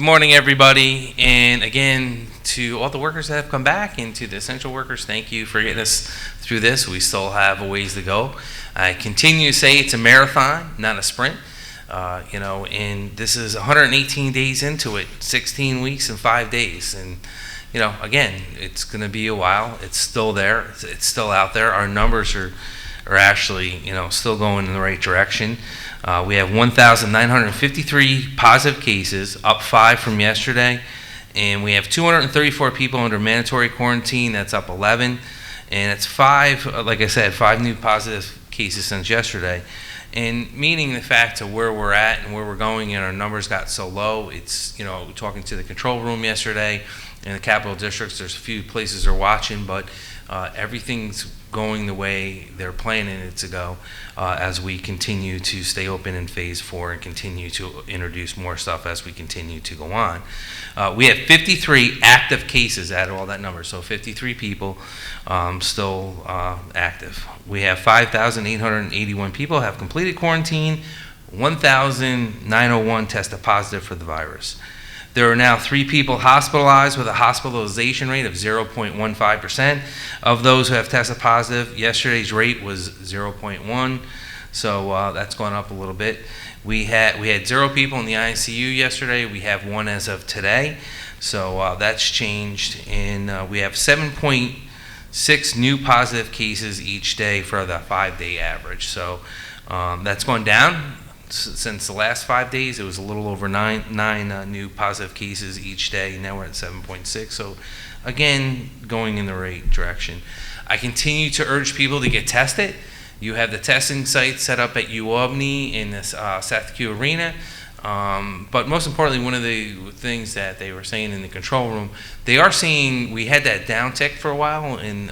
Good morning, everybody, and again, to all the workers that have come back and to the essential workers, thank you for getting us through this. We still have a ways to go. I continue to say it's a marathon, not a sprint, and this is 118 days into it, 16 weeks and 5 days, and again, it's going to be a while. It's still there. It's still out there. Our numbers are actually, still going in the right direction. We have 1,953 positive cases, up 5 from yesterday, and we have 234 people under mandatory quarantine. That's up 11, and it's 5, like I said, 5 new positive cases since yesterday. And meaning the fact of where we're at and where we're going, and our numbers got so low. It's, talking to the control room yesterday in the capital districts, there's a few places they're watching, but everything's going the way they're planning it to go as we continue to stay open in phase 4 and continue to introduce more stuff as we continue to go on. We have 53 active cases out of all that number, so 53 people still active. We have 5,881 people have completed quarantine, 1,901 tested positive for the virus. There are now 3 people hospitalized with a hospitalization rate of 0.15%. Of those who have tested positive, yesterday's rate was 0.1, so that's gone up a little bit. We had 0 people in the ICU yesterday. We have 1 as of today, so that's changed. And we have 7.6 new positive cases each day for the 5-day average. So that's gone down. Since the last 5 days, it was a little over 9 new positive cases each day. Now we're at 7.6. So again, going in the right direction. I continue to urge people to get tested. You have the testing site set up at Albany in this South Q Arena. But most importantly, one of the things that they were saying in the control room, they are seeing, we had that downtick for a while, and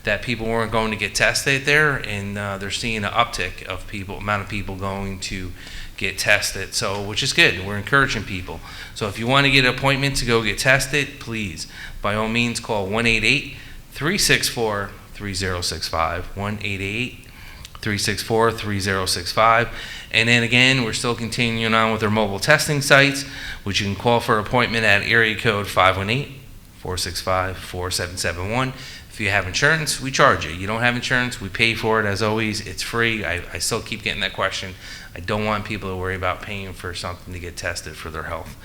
that people weren't going to get tested there, and they're seeing an uptick of amount of people going to get tested, so which is good. We're encouraging people. So if you want to get an appointment to go get tested, please, by all means, call 1-888-364-3065, 1-888-364-3065. And then again, we're still continuing on with our mobile testing sites, which you can call for an appointment at area code 518-465-4771. If you have insurance, we charge you. You don't have insurance, we pay for it. As always, it's free. I still keep getting that question. I don't want people to worry about paying for something to get tested for their health.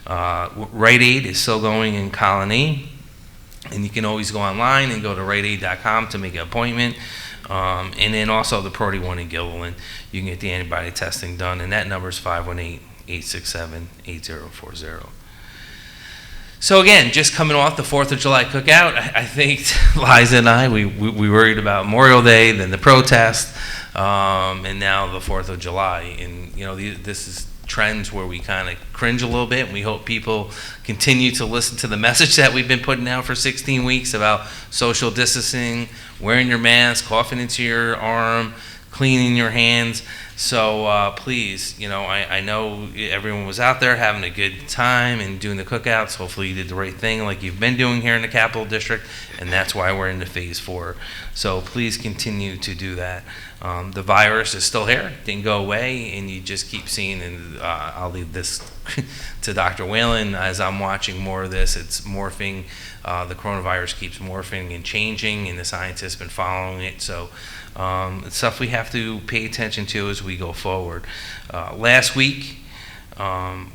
Rite Aid is still going in Colony, and you can always go online and go to riteaid.com to make an appointment. And then also the Priority 1 in Whalen, you can get the antibody testing done, and that number is 518-867-8040. So again, just coming off the 4th of July cookout, I think Liza and I, we worried about Memorial Day, then the protest, and now the 4th of July. And this is trends where we kind of cringe a little bit, and we hope people continue to listen to the message that we've been putting out for 16 weeks about social distancing, wearing your mask, coughing into your arm, cleaning your hands. So please, I know everyone was out there having a good time and doing the cookouts. Hopefully you did the right thing like you've been doing here in the Capital District, and that's why we're into phase 4. So please continue to do that. The virus is still here, didn't go away, and you just keep seeing, and I'll leave this to Dr. Whalen. As I'm watching more of this, it's morphing. The coronavirus keeps morphing and changing, and the scientists have been following it. So it's stuff we have to pay attention to as we go forward. Last week,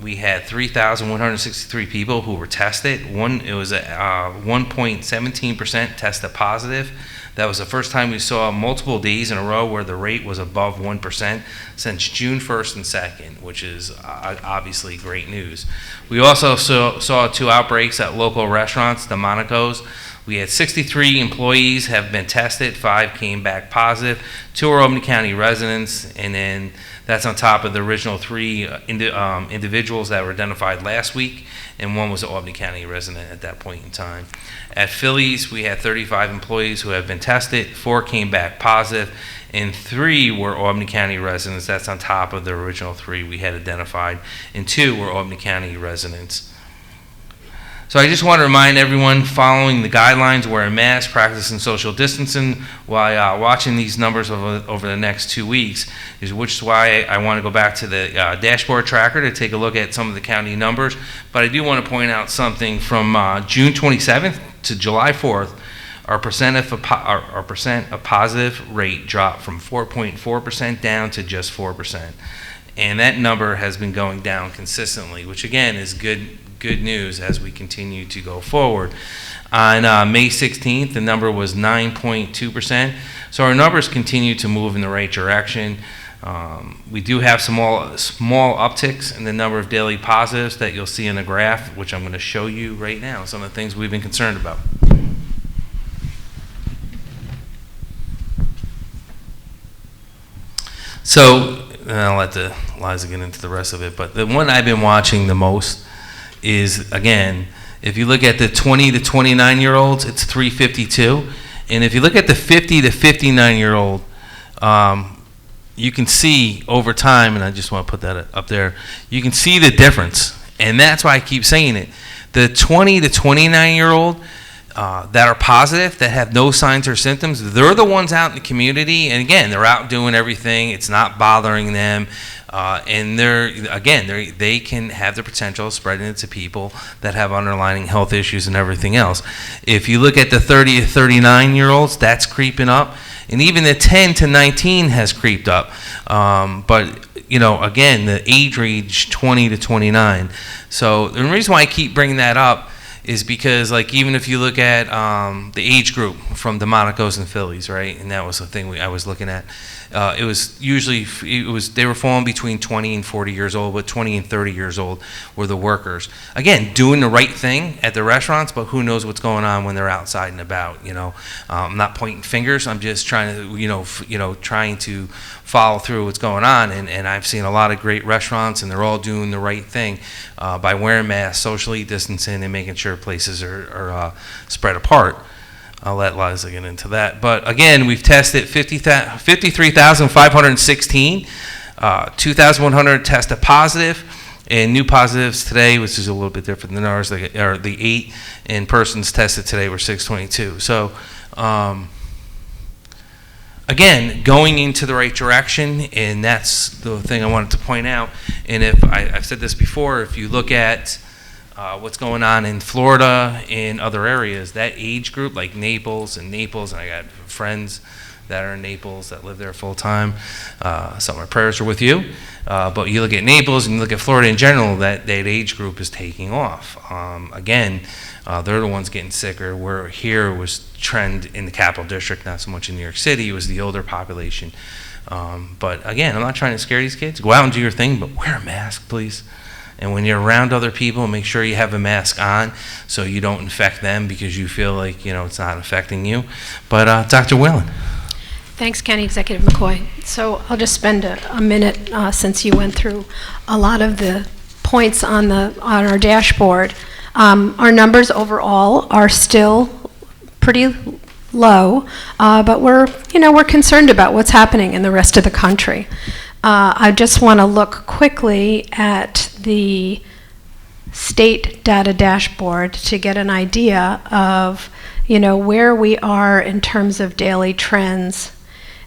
we had 3,163 people who were tested. It was a 1.17% tested positive. That was the first time we saw multiple days in a row where the rate was above 1% since June 1st and 2nd, which is obviously great news. We also saw 2 outbreaks at local restaurants, the Monaco's. We had 63 employees have been tested, 5 came back positive, 2 are Albany County residents, and then that's on top of the original 3 individuals that were identified last week, and 1 was an Albany County resident at that point in time. At Phillies, we had 35 employees who have been tested, 4 came back positive, and 3 were Albany County residents. That's on top of the original 3 we had identified, and 2 were Albany County residents. So I just want to remind everyone following the guidelines, wearing masks, practicing social distancing while watching these numbers over the next 2 weeks, which is why I want to go back to the dashboard tracker to take a look at some of the county numbers. But I do want to point out something from June 27th to July 4th. Our percent of positive rate dropped from 4.4% down to just 4%. And that number has been going down consistently, which again is good news as we continue to go forward. On May 16th, the number was 9.2%. So our numbers continue to move in the right direction. We do have small upticks in the number of daily positives that you'll see in the graph, which I'm going to show you right now, some of the things we've been concerned about. So, and I'll let Liza get into the rest of it, but the one I've been watching the most is, again, if you look at the 20 to 29-year-olds, it's 352. And if you look at the 50 to 59-year-old, you can see over time, and I just want to put that up there, you can see the difference. And that's why I keep saying it. The 20 to 29-year-old that are positive, that have no signs or symptoms, they're the ones out in the community. And again, they're out doing everything. It's not bothering them. And they can have the potential of spreading it to people that have underlying health issues and everything else. If you look at the 30 to 39-year-olds, that's creeping up. And even the 10 to 19 has creeped up. But, again, the age range 20 to 29. So the reason why I keep bringing that up is because, like, even if you look at the age group from Delmonico's and Phillies, right, and that was the thing I was looking at, they were falling between 20 and 40 years old, but 20 and 30 years old were the workers. Again, doing the right thing at the restaurants, but who knows what's going on when they're outside and about, I'm not pointing fingers, I'm just trying to, trying to follow through what's going on, and I've seen a lot of great restaurants, and they're all doing the right thing by wearing masks, socially distancing, and making sure places are spread apart. I'll let Liza get into that. But again, we've tested 53,516, 2,100 tested positive, and new positives today, which is a little bit different than ours, the 8 in persons tested today were 622. So, again, going into the right direction, and that's the thing I wanted to point out. And if I've said this before, if you look at what's going on in Florida and other areas, that age group, like Naples, and I got friends that are in Naples that live there full time. So my prayers are with you. But you look at Naples and you look at Florida in general, that age group is taking off. Again, they're the ones getting sicker. Where here was trend in the Capital District, not so much in New York City. It was the older population. But again, I'm not trying to scare these kids. Go out and do your thing, but wear a mask, please. And when you're around other people, make sure you have a mask on so you don't infect them because you feel like, it's not affecting you. But Dr. Whalen. Thanks, County Executive McCoy. So I'll just spend a minute since you went through a lot of the points on our dashboard. Our numbers overall are still pretty low, but we're concerned about what's happening in the rest of the country. I just want to look quickly at the state data dashboard to get an idea of, where we are in terms of daily trends.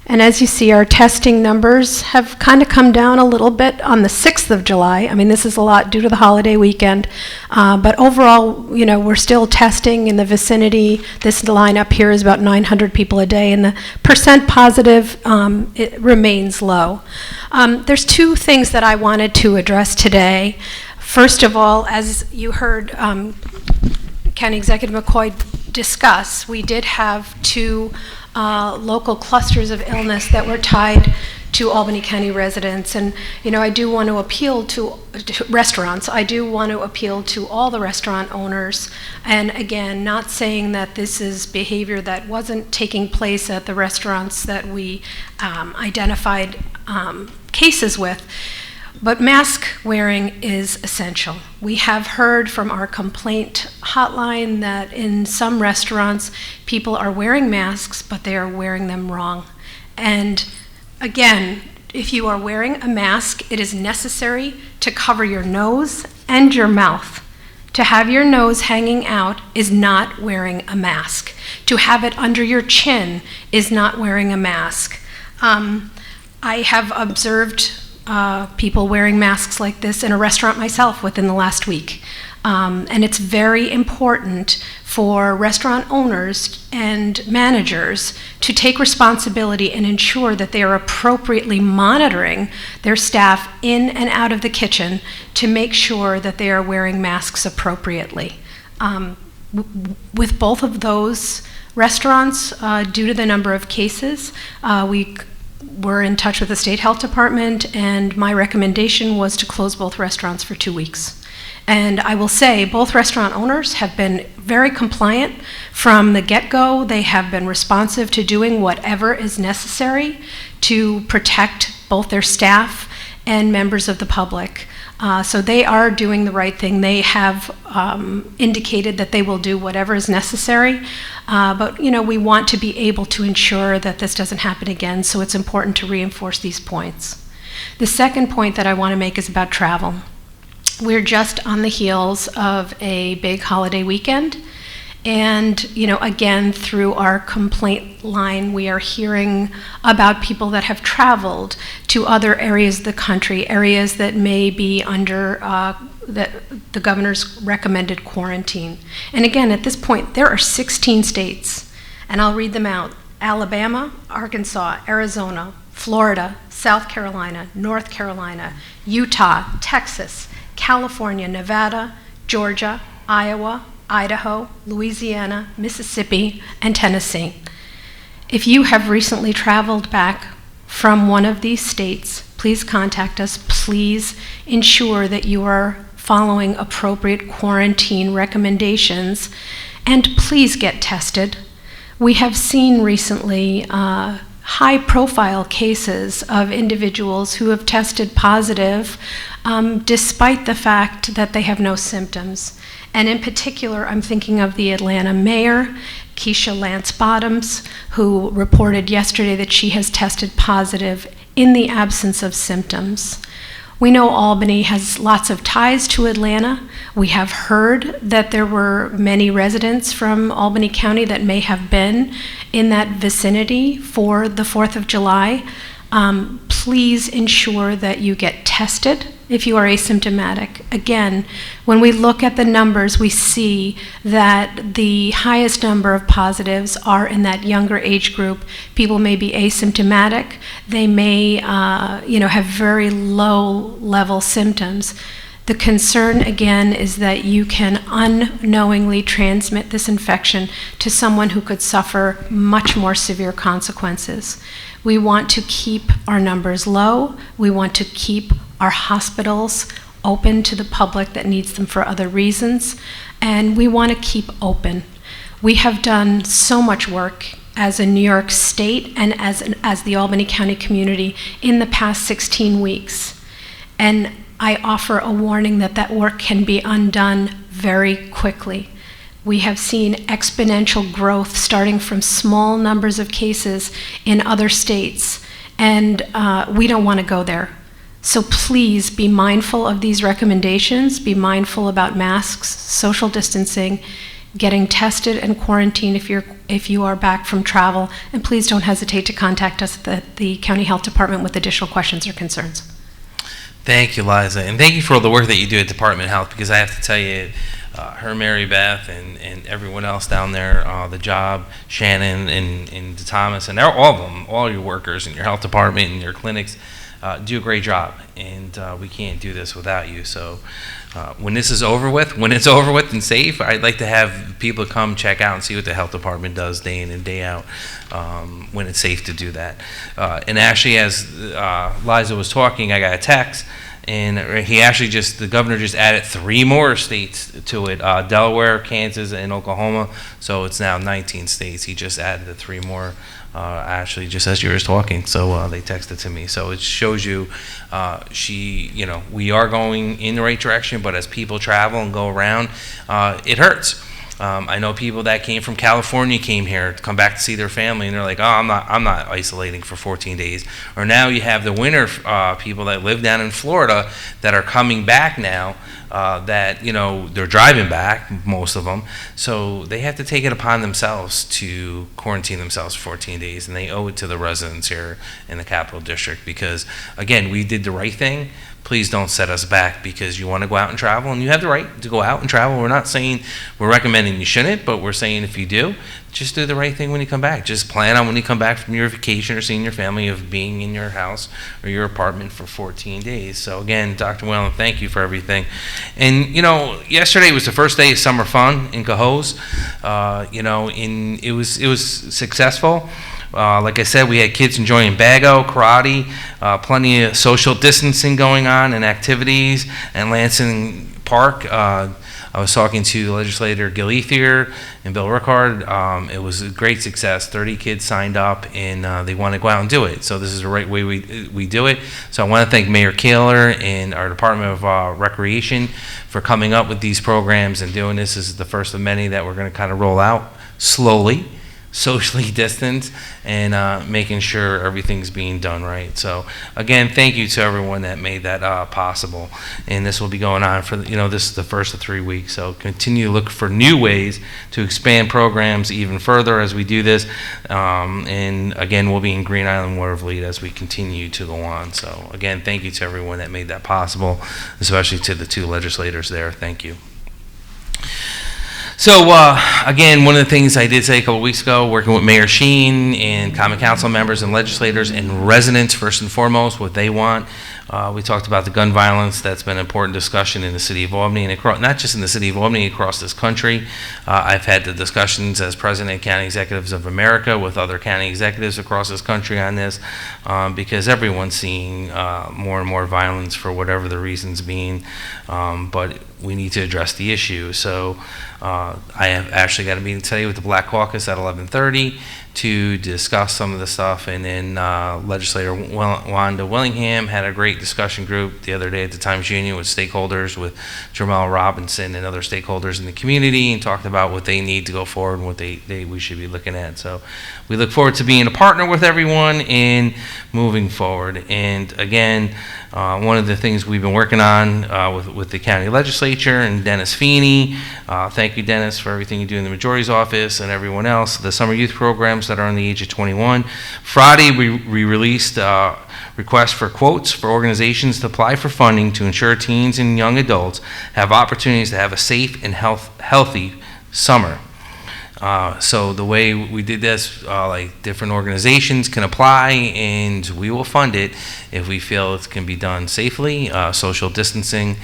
And as you see, our testing numbers have kind of come down a little bit on the 6th of July. I mean, this is a lot due to the holiday weekend. But overall, we're still testing in the vicinity. This line up here is about 900 people a day, and the percent positive, it remains low. There's two things that I wanted to address today. First of all, as you heard County Executive McCoy discuss, we did have two local clusters of illness that were tied to Albany County residents. And, I do want to appeal to restaurants. I do want to appeal to all the restaurant owners. And again, not saying that this is behavior that wasn't taking place at the restaurants that we identified cases with. But mask wearing is essential. We have heard from our complaint hotline that in some restaurants, people are wearing masks, but they are wearing them wrong. And again, if you are wearing a mask, it is necessary to cover your nose and your mouth. To have your nose hanging out is not wearing a mask. To have it under your chin is not wearing a mask. I have observed people wearing masks like this in a restaurant myself within the last week. And it's very important for restaurant owners and managers to take responsibility and ensure that they are appropriately monitoring their staff in and out of the kitchen to make sure that they are wearing masks appropriately. With both of those restaurants, due to the number of cases, we were in touch with the state health department, and my recommendation was to close both restaurants for 2 weeks. And I will say both restaurant owners have been very compliant from the get-go. They have been responsive to doing whatever is necessary to protect both their staff and members of the public. So they are doing the right thing. They have indicated that they will do whatever is necessary. But we want to be able to ensure that this doesn't happen again, so it's important to reinforce these points. The second point that I want to make is about travel. We're just on the heels of a big holiday weekend. And, again, through our complaint line, we are hearing about people that have traveled to other areas of the country, areas that may be under the governor's recommended quarantine. And again, at this point, there are 16 states, and I'll read them out: Alabama, Arkansas, Arizona, Florida, South Carolina, North Carolina, Utah, Texas, California, Nevada, Georgia, Iowa, Idaho, Louisiana, Mississippi, and Tennessee. If you have recently traveled back from one of these states, please contact us. Please ensure that you are following appropriate quarantine recommendations, and please get tested. We have seen recently high-profile cases of individuals who have tested positive despite the fact that they have no symptoms. And in particular, I'm thinking of the Atlanta mayor, Keisha Lance Bottoms, who reported yesterday that she has tested positive in the absence of symptoms. We know Albany has lots of ties to Atlanta. We have heard that there were many residents from Albany County that may have been in that vicinity for the 4th of July. Please ensure that you get tested if you are asymptomatic. Again, when we look at the numbers, we see that the highest number of positives are in that younger age group. People may be asymptomatic. They may have very low level symptoms. The concern, again, is that you can unknowingly transmit this infection to someone who could suffer much more severe consequences. We want to keep our numbers low. We want to keep our hospitals open to the public that needs them for other reasons, and we want to keep open. We have done so much work as a New York State and as the Albany County community in the past 16 weeks. And I offer a warning that that work can be undone very quickly. We have seen exponential growth starting from small numbers of cases in other states, and we don't want to go there. So please be mindful of these recommendations, be mindful about masks, social distancing, getting tested and quarantined if you are back from travel, and please don't hesitate to contact us at the County Health Department with additional questions or concerns. Thank you, Liza, and thank you for all the work that you do at Department of Health, because I have to tell you, her, Mary Beth, and everyone else down there, the job, Shannon and Thomas, and all of them, all your workers in your health department and your clinics, do a great job, and we can't do this without you. So when this is over with, when it's over with and safe, I'd like to have people come check out and see what the health department does day in and day out when it's safe to do that. And actually, as Liza was talking, I got a text, and the governor just added 3 more states to it, Delaware, Kansas, and Oklahoma, so it's now 19 states. He just added the 3 more, actually, just as you were talking, so they texted to me. So it shows you, we are going in the right direction, but as people travel and go around, it hurts. I know people that came from California came here to come back to see their family, and they're like, "Oh, I'm not isolating for 14 days." Or now you have the winter people that live down in Florida that are coming back now that, you know, they're driving back, most of them, so they have to take it upon themselves to quarantine themselves for 14 days, and they owe it to the residents here in the Capital District because, again, we did the right thing. Please don't set us back because you want to go out and travel, and you have the right to go out and travel. We're not saying we're recommending you shouldn't, but we're saying if you do, just do the right thing when you come back. Just plan on when you come back from your vacation or seeing your family of being in your house or your apartment for 14 days. So again, Dr. Whalen, thank you for everything. And you know, yesterday was the first day of summer fun in Cohoes. You know, it was successful. Like I said, we had kids enjoying bago, karate, plenty of social distancing going on and activities. And Lansing Park, I was talking to legislator Gil Ethier and Bill Rickard. It was a great success. 30 kids signed up, and they want to go out and do it. So this is the right way we do it. So I want to thank Mayor Kaler and our Department of Recreation for coming up with these programs and doing this. This is the first of many that we're going to kind of roll out slowly, socially distanced, and making sure everything's being done right. So again, thank you to everyone that made that possible. And this will be going on for, you know, this is the first of 3 weeks. So continue to look for new ways to expand programs even further as we do this. And again, we'll be in Green Island Water of Lead as we continue to go on. So again, thank you to everyone that made that possible, especially to the two legislators there. Thank you. So again, one of the things I did say a couple weeks ago, working with Mayor Sheen and Common Council members and legislators and residents first and foremost, what they want. We talked about the gun violence. That's been an important discussion in the city of Albany, and across, not just in the city of Albany, across this country. I've had the discussions as president of County Executives of America with other county executives across this country on this, because everyone's seeing more and more violence for whatever the reasons being, but we need to address the issue. So I have actually got a meeting today with the Black Caucus at 11:30 to discuss some of the stuff, and then legislator Wanda Willingham had a great discussion group the other day at the Times Union with stakeholders, with Jamal Robinson and other stakeholders in the community, and talked about what they need to go forward and what we should be looking at. So we look forward to being a partner with everyone and moving forward. And again, one of the things we've been working on with the county legislature and Dennis Feeney, thank you, Dennis, for everything you do in the majority's office and everyone else, the summer youth programs that are on the age of 21. Friday, we released requests for quotes for organizations to apply for funding to ensure teens and young adults have opportunities to have a safe and healthy summer. So the way we did this, like different organizations can apply, and we will fund it if we feel it can be done safely, social distancing,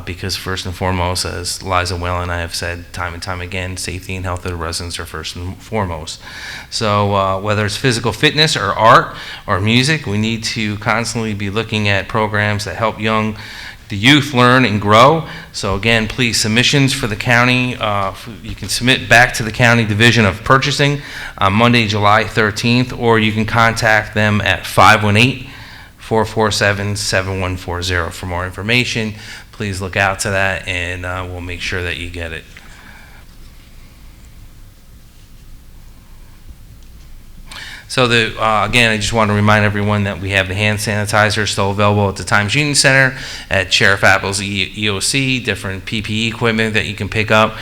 because first and foremost, as Liza Whalen and I have said time and time again, safety and health of the residents are first and foremost. So whether it's physical fitness or art or music, we need to constantly be looking at programs that help the youth learn and grow. So again, please, submissions for the county, you can submit back to the County Division of Purchasing on Monday, July 13th, or you can contact them at 518-447-7140 for more information. Please look out to that, and we'll make sure that you get it. So again, I just want to remind everyone that we have the hand sanitizer still available at the Times Union Center, at Sheriff Apple's EOC, different PPE equipment that you can pick up.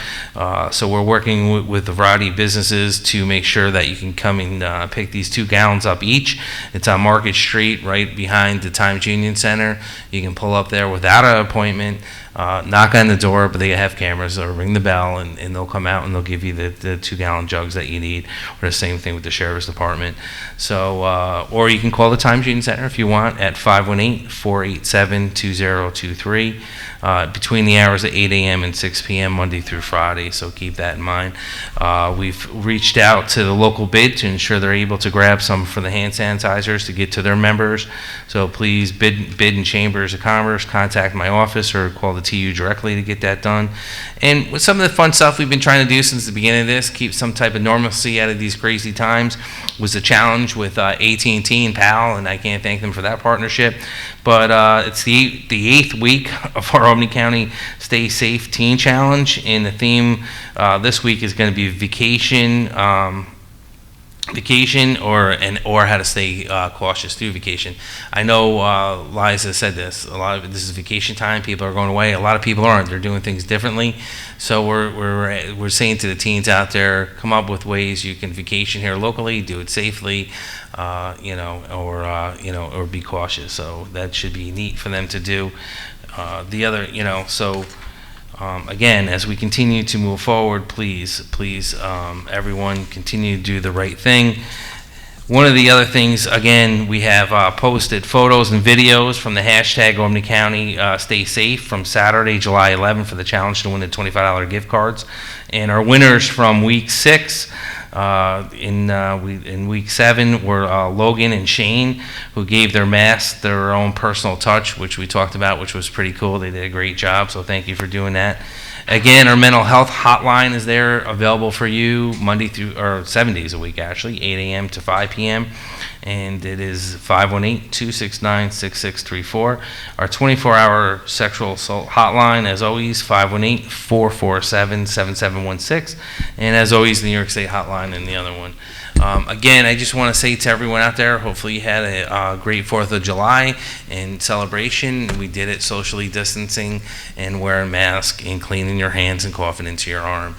So we're working with a variety of businesses to make sure that you can come and pick these 2 gallons up each. It's on Market Street, right behind the Times Union Center. You can pull up there without an appointment. Knock on the door, but they have cameras, or ring the bell, and they'll come out and they'll give you the 2-gallon jugs that you need, or the same thing with the Sheriff's Department. So, or you can call the Times Union Center if you want at 518-487-2023 between the hours of 8 a.m. and 6 p.m. Monday through Friday, so keep that in mind. We've reached out to the local bid to ensure they're able to grab some for the hand sanitizers to get to their members. So please, bid in Chambers of Commerce, contact my office or call the TU directly to get that done. And with some of the fun stuff we've been trying to do since the beginning of this, keep some type of normalcy out of these crazy times, was the challenge with AT&T and PAL, and I can't thank them for that partnership. But it's the 8th week of our Albany County Stay Safe Teen Challenge, and the theme this week is going to be vacation vacation or how to stay cautious through vacation. I know Liza said this. A lot of this is vacation time. People are going away. A lot of people aren't. They're doing things differently. So we're saying to the teens out there, come up with ways you can vacation here locally, do it safely, or be cautious. So that should be neat for them to do. The other, again, as we continue to move forward, please, everyone continue to do the right thing. One of the other things, again, we have posted photos and videos from the hashtag Albany County Stay Safe from Saturday, July 11th for the challenge to win the $25 gift cards. And our winners from week 6, in week 7 were Logan and Shane, who gave their mask their own personal touch, which we talked about, which was pretty cool. They did a great job, so thank you for doing that. Again, our mental health hotline is there, available for you Monday through, or 7 days a week actually, 8 a.m. to 5 p.m. And it is 518-269-6634. Our 24-hour sexual assault hotline, as always, 518-447-7716. And as always, the New York State hotline and the other one. Again, I just want to say to everyone out there, hopefully you had a great 4th of July and celebration. We did it socially distancing and wearing masks and cleaning your hands and coughing into your arm.